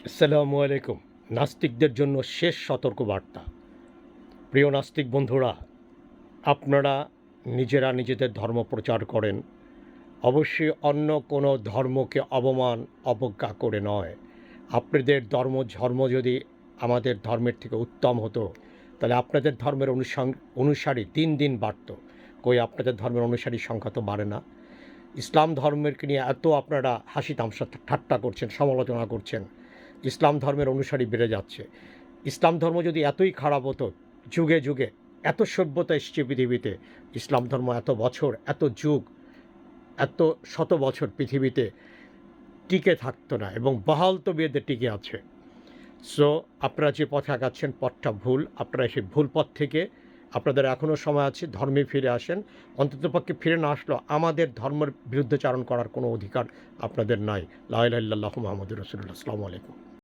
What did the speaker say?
আসসালামু আলাইকুম। নাস্তিকদের জন্য শেষ সতর্কবার্তা। প্রিয় নাস্তিক বন্ধুরা, আপনারা নিজেরা নিজেদের ধর্ম প্রচার করেন। অবশ্যই অন্য কোনো ধর্মকে অবমান, অবজ্ঞা করে নয়। আপনাদের ধর্ম যদি আমাদের ধর্মের থেকে উত্তম হতো, তাহলে আপনাদের ধর্মের অনুসারী দিন দিন বাড়ত। কই আপনাদের ধর্মের অনুসারীর সংখ্যা তো বাড়ে না। ইসলাম ধর্মকে নিয়ে এত আপনারা হাসি তামাশা ঠাট্টা করছেন, সমালোচনা করছেন। ইসলাম ধর্মের অনুসারী বেড়ে যাচ্ছে। ইসলাম ধর্ম যদি এতই খারাপ হতো, যুগে যুগে এত সভ্যতা এসছে পৃথিবীতে, ইসলাম ধর্ম এত বছর, এত যুগ, এত শত বছর পৃথিবীতে টিকে থাকতো না এবং বহাল তবিয়তে টিকে আছে। সো আপনারা যে পথে আগাচ্ছেন পথটা ভুল। আপনারা সেই ভুল পথ থেকে আপনাদের এখনও সময় আছে, ধর্মে ফিরে আসেন। অন্ততপক্ষে ফিরে না আসলেও আমাদের ধর্মের বিরুদ্ধাচারণ করার কোনো অধিকার আপনাদের নাই। লা ইলাহা ইল্লাল্লাহু মুহাম্মাদুর রাসূলুল্লাহ। আসসালামু আলাইকুম।